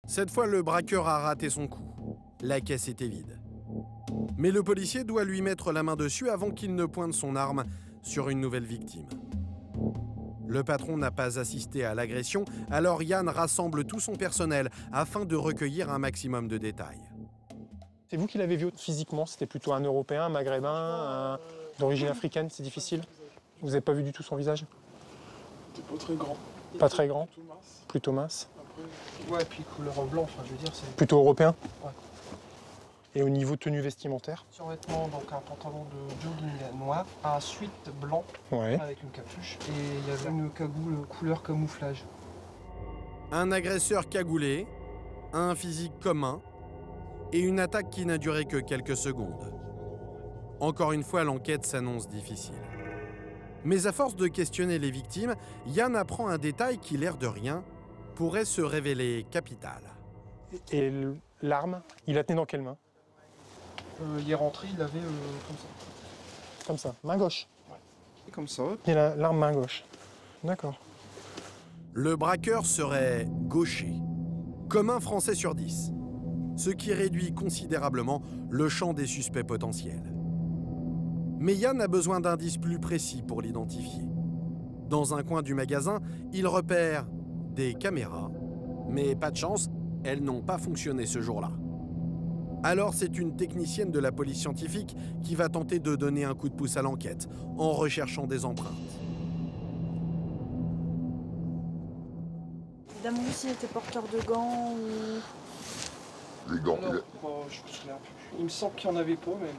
Cette fois, le braqueur a raté son coup. La caisse était vide. Mais le policier doit lui mettre la main dessus avant qu'il ne pointe son arme sur une nouvelle victime. Le patron n'a pas assisté à l'agression, alors Yann rassemble tout son personnel afin de recueillir un maximum de détails. C'est vous qui l'avez vu physiquement? C'était plutôt un Européen, un Maghrébin, d'origine africaine, c'est difficile? Vous n'avez pas vu du tout son visage? C'était pas très grand. Pas très grand? Plutôt mince. Plutôt mince? Après, ouais, puis couleur blanc, enfin je veux dire, c'est... Plutôt européen? Ouais. Et au niveau tenue vestimentaire? Survêtement, donc un pantalon de jogging noir, un sweat blanc Ouais. avec une capuche, et il y avait une cagoule couleur camouflage. Un agresseur cagoulé, un physique commun et une attaque qui n'a duré que quelques secondes. Encore une fois, l'enquête s'annonce difficile. Mais à force de questionner les victimes, Yann apprend un détail qui, l'air de rien, pourrait se révéler capital. Et l'arme, il la tenait dans quelle main? Il est rentré, il l'avait comme ça. Comme ça, main gauche. Et comme ça. Et l'arme main gauche. D'accord. Le braqueur serait gaucher, comme un Français sur 10, ce qui réduit considérablement le champ des suspects potentiels. Mais Yann a besoin d'indices plus précis pour l'identifier. Dans un coin du magasin, il repère des caméras, mais pas de chance, elles n'ont pas fonctionné ce jour-là. Alors c'est une technicienne de la police scientifique qui va tenter de donner un coup de pouce à l'enquête en recherchant des empreintes. Dame Lucie était porteur de gants ou... Les gants. Alors, je me souviens plus. Il me semble qu'il n'y en avait pas, mais...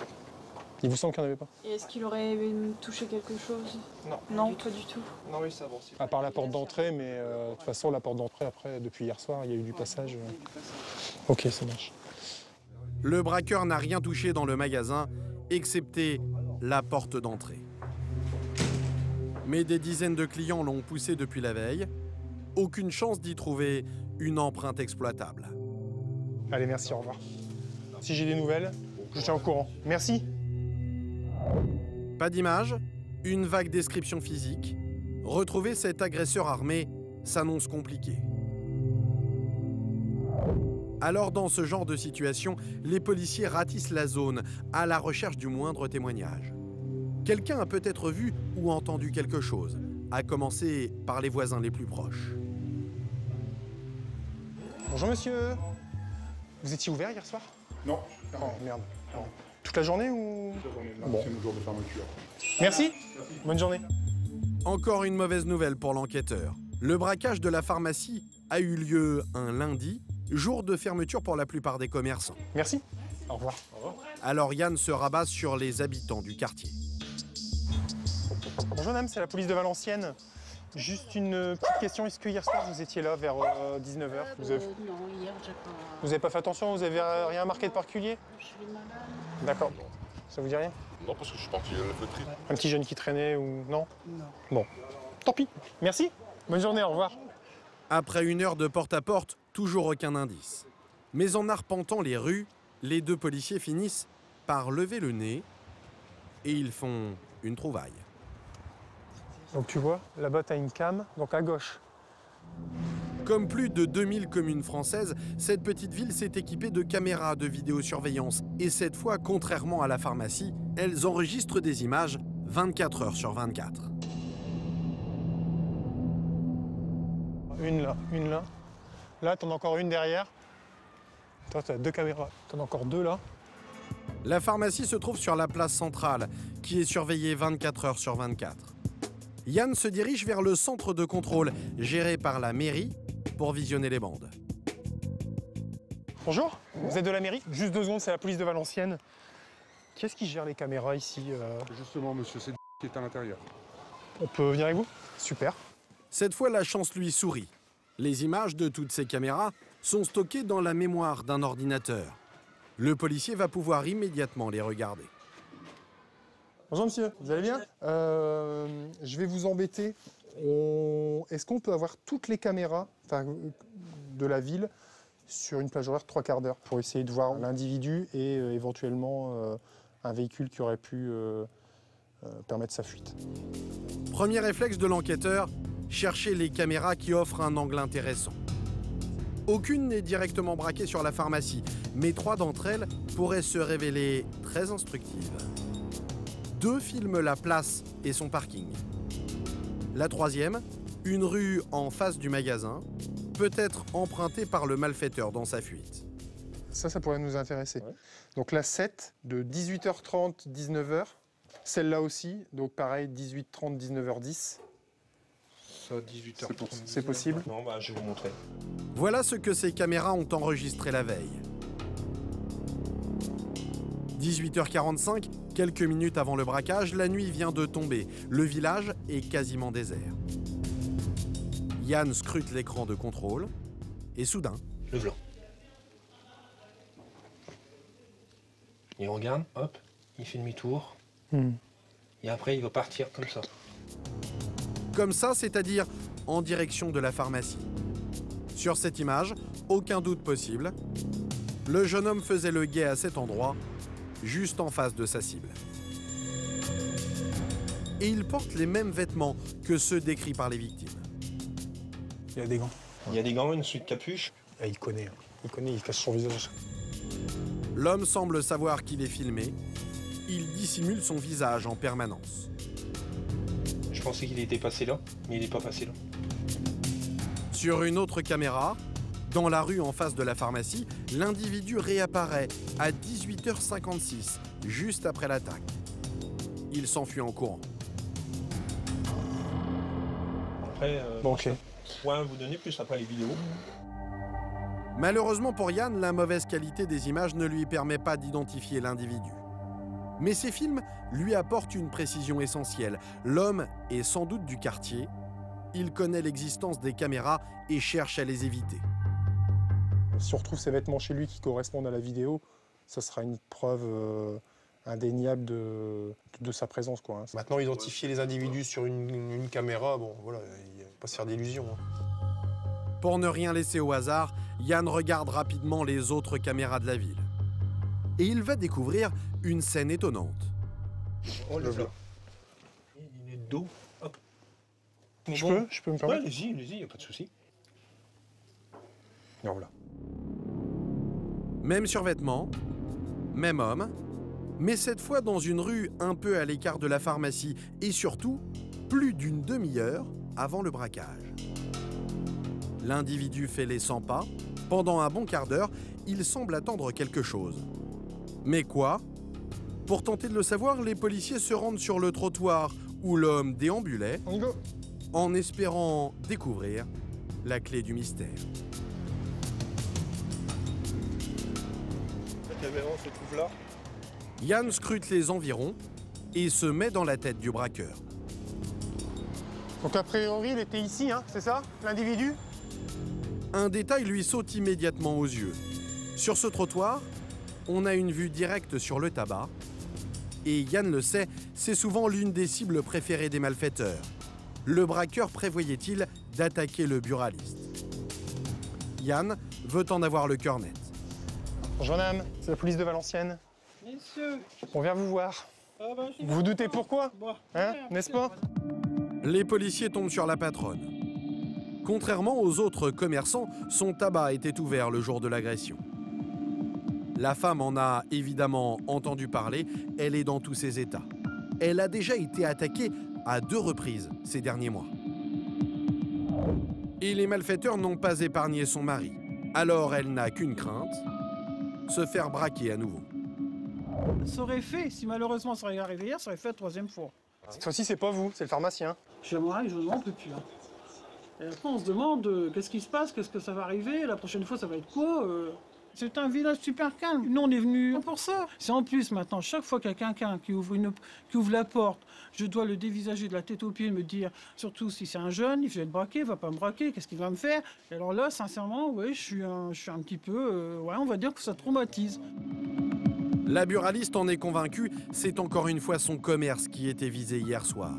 Il vous semble qu'il n'y en avait pas? Et est-ce qu'il aurait touché quelque chose? Non. Non, pas du tout. Non, oui, ça avance. À part la porte d'entrée, mais de toute façon, la porte d'entrée, après, depuis hier soir, il y a eu du passage. Ok, ça marche. Le braqueur n'a rien touché dans le magasin, excepté la porte d'entrée. Mais des dizaines de clients l'ont poussé depuis la veille. Aucune chance d'y trouver une empreinte exploitable. Allez, merci, au revoir. Si j'ai des nouvelles, je tiens au courant. Merci. Pas d'image, une vague description physique. Retrouver cet agresseur armé s'annonce compliqué. Alors, dans ce genre de situation, les policiers ratissent la zone à la recherche du moindre témoignage. Quelqu'un a peut-être vu ou entendu quelque chose, à commencer par les voisins les plus proches. Bonjour, monsieur. Vous étiez ouvert hier soir? Non. Oh, merde. Non. Toute la journée ou... Bon. C'est notre jour de fermeture. Merci. Bonne journée. Encore une mauvaise nouvelle pour l'enquêteur. Le braquage de la pharmacie a eu lieu un lundi, jour de fermeture pour la plupart des commerçants. Merci. Au revoir. Alors Yann se rabat sur les habitants du quartier. Bonjour, madame, c'est la police de Valenciennes. Juste une petite question. Est-ce que hier soir, vous étiez là vers 19h? Non, hier, j'ai pas... Vous n'avez pas fait attention? Vous avez rien marqué de particulier? Je suis malade. D'accord. Ça vous dit rien? Non, parce que je suis parti à la feuterie. Un petit jeune qui traînait ou... Non? Non. Bon. Tant pis. Merci. Bonne journée, au revoir. Après une heure de porte-à-porte, toujours aucun indice. Mais en arpentant les rues, les deux policiers finissent par lever le nez et ils font une trouvaille. Donc tu vois, là-bas, tu as une cam, donc à gauche. Comme plus de 2000 communes françaises, cette petite ville s'est équipée de caméras de vidéosurveillance. Et cette fois, contrairement à la pharmacie, elles enregistrent des images 24 heures sur 24. Une là, une là. Là, t'en as encore une derrière. Toi, t'as deux caméras. T'en as encore deux là. La pharmacie se trouve sur la place centrale, qui est surveillée 24 heures sur 24. Yann se dirige vers le centre de contrôle, géré par la mairie, pour visionner les bandes. Bonjour, vous êtes de la mairie? Juste 2 secondes, c'est la police de Valenciennes. Qui est-ce qui gère les caméras ici Justement, monsieur, c'est qui est à l'intérieur. On peut venir avec vous? Super. Cette fois, la chance lui sourit. Les images de toutes ces caméras sont stockées dans la mémoire d'un ordinateur. Le policier va pouvoir immédiatement les regarder. Bonjour monsieur, vous allez bien? Je vais vous embêter. Est-ce qu'on peut avoir toutes les caméras de la ville sur une plage horaire 3/4 d'heure pour essayer de voir l'individu et éventuellement un véhicule qui aurait pu permettre sa fuite? Premier réflexe de l'enquêteur, chercher les caméras qui offrent un angle intéressant. Aucune n'est directement braquée sur la pharmacie, mais 3 d'entre elles pourraient se révéler très instructives. 2 filment la place et son parking. La 3e, une rue en face du magasin, peut être empruntée par le malfaiteur dans sa fuite. Ça pourrait nous intéresser. Ouais. Donc la 7, de 18h30, 19h. Celle-là aussi, donc pareil, 18h30, 19h10. Ça, 18h30. C'est possible? Non, bah, je vais vous montrer. Voilà ce que ces caméras ont enregistré la veille. 18h45, quelques minutes avant le braquage, la nuit vient de tomber. Le village est quasiment désert. Yann scrute l'écran de contrôle et soudain, Le blanc. Il regarde, hop, il fait demi-tour. Et après, il va partir comme ça. comme ça, c'est-à-dire en direction de la pharmacie. Sur cette image, aucun doute possible. Le jeune homme faisait le guet à cet endroit, juste en face de sa cible. Et il porte les mêmes vêtements que ceux décrits par les victimes. Il y a des gants. Il y a des gants, une suite capuche. Ah, il connaît, il cache son visage. L'homme semble savoir qu'il est filmé. Il dissimule son visage en permanence. Je pensais qu'il était passé là, mais il n'est pas passé là. Sur une autre caméra, dans la rue en face de la pharmacie, l'individu réapparaît à 18h56, juste après l'attaque. Il s'enfuit en courant. Après, Bon, ok. je pourrais vous donner plus après les vidéos. Malheureusement pour Yann, la mauvaise qualité des images ne lui permet pas d'identifier l'individu. Mais ces films lui apportent une précision essentielle. L'homme est sans doute du quartier. Il connaît l'existence des caméras et cherche à les éviter. Si on retrouve ses vêtements chez lui qui correspondent à la vidéo, ça sera une preuve indéniable de sa présence, quoi. Maintenant, identifier les individus sur une caméra, bon, voilà, il ne faut pas se faire d'illusions. Pour ne rien laisser au hasard, Yann regarde rapidement les autres caméras de la ville. Et il va découvrir une scène étonnante. Oh, le blanc. Il est de dos. Hop. Je peux me Ouais, permettre? allez-y, il n'y a pas de souci. Non, voilà. Même survêtement, même homme, mais cette fois dans une rue un peu à l'écart de la pharmacie et surtout plus d'une demi-heure avant le braquage. L'individu fait les 100 pas. Pendant un bon quart d'heure, il semble attendre quelque chose. Mais quoi? Pour tenter de le savoir, les policiers se rendent sur le trottoir où l'homme déambulait On y va. en espérant découvrir la clé du mystère. La caméra se trouve là. Yann scrute les environs et se met dans la tête du braqueur. Donc a priori, il était ici, hein, c'est ça, l'individu? Un détail lui saute immédiatement aux yeux. Sur ce trottoir, on a une vue directe sur le tabac. Et Yann le sait, c'est souvent l'une des cibles préférées des malfaiteurs. Le braqueur prévoyait-il d'attaquer le buraliste? Yann veut en avoir le cœur net. Jeune homme, c'est la police de Valenciennes. Messieurs, On vient vous voir. je Vous vous doutez pourquoi? Bon, Hein, n'est-ce pas? Les policiers tombent sur la patronne. Contrairement aux autres commerçants, son tabac était ouvert le jour de l'agression. La femme en a évidemment entendu parler, elle est dans tous ses états. Elle a déjà été attaquée à 2 reprises ces derniers mois. Et les malfaiteurs n'ont pas épargné son mari. Alors elle n'a qu'une crainte, se faire braquer à nouveau. ça aurait fait, si malheureusement ça aurait arrivé hier, ça aurait fait la 3e fois. Cette fois-ci, c'est pas vous, c'est le pharmacien. J'aimerais, je n'en peux plus. Et après, on se demande qu'est-ce qui se passe, qu'est-ce que ça va arriver, la prochaine fois, ça va être quoi C'est un village super calme. Nous, on est venus pour ça. C'est en plus, maintenant, chaque fois qu'il y a quelqu'un qui ouvre la porte, je dois le dévisager de la tête aux pieds, me dire, surtout si c'est un jeune, il va être braqué, il va pas me braquer, qu'est-ce qu'il va me faire? Et alors là, sincèrement, ouais, je suis un petit peu, ouais, on va dire que ça traumatise. La buraliste en est convaincue, c'est encore une fois son commerce qui était visé hier soir.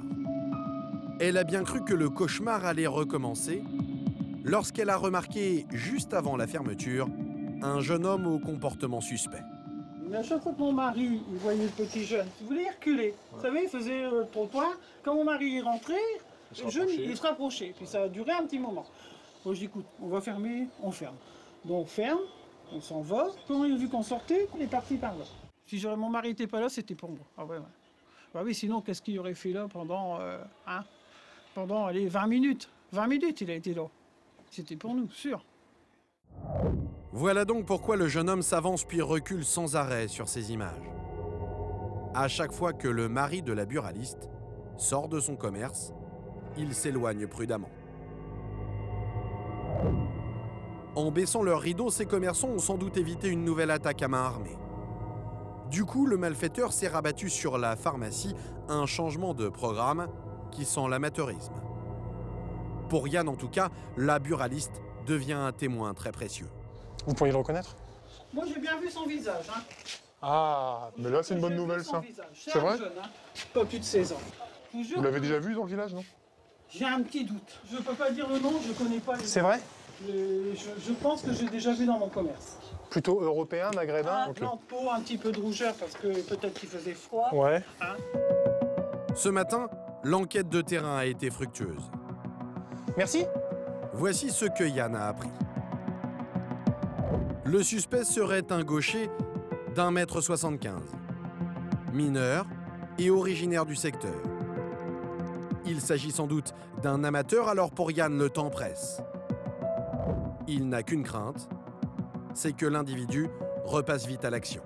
Elle a bien cru que le cauchemar allait recommencer lorsqu'elle a remarqué, juste avant la fermeture, un jeune homme au comportement suspect. Mais à chaque fois que mon mari il voyait le petit jeune, il voulait reculer. Vous savez, il faisait le trottoir. Quand mon mari est rentré, le jeune il se rapprochait. Puis ça a duré un petit moment. Bon, je dis écoute, on va fermer, on ferme. Donc on ferme, on s'en va. Quand il a vu qu'on sortait, il est parti par là. Si mon mari n'était pas là, c'était pour moi. Ah ouais, ouais. Bah oui, sinon, qu'est-ce qu'il aurait fait là pendant, pendant allez, 20 minutes 20 minutes, il a été là. C'était pour nous, sûr. Voilà donc pourquoi le jeune homme s'avance puis recule sans arrêt sur ces images. À chaque fois que le mari de la buraliste sort de son commerce, il s'éloigne prudemment. En baissant leurs rideaux, ces commerçants ont sans doute évité une nouvelle attaque à main armée. Du coup, le malfaiteur s'est rabattu sur la pharmacie, un changement de programme qui sent l'amateurisme. Pour Yann en tout cas, la buraliste devient un témoin très précieux. Vous pourriez le reconnaître? Moi, j'ai bien vu son visage. Hein. Ah, mais là, c'est une bonne nouvelle, ça. C'est vrai? jeune, hein. Pas plus de 16 ans. Je vous jure Vous l'avez que déjà vu dans le village, non? j'ai un petit doute. Je ne peux pas dire le nom, je ne connais pas les... C'est vrai? Je pense que j'ai déjà vu dans mon commerce. Plutôt européen, maghrébin? Ah, blanc de peau, un petit peu de rougeur parce que peut-être qu'il faisait froid. Ouais. Hein. Ce matin, l'enquête de terrain a été fructueuse. Merci. Voici ce que Yann a appris. Le suspect serait un gaucher d'1,75 m, mineur et originaire du secteur. Il s'agit sans doute d'un amateur, alors pour Yann, le temps presse. Il n'a qu'une crainte, c'est que l'individu repasse vite à l'action.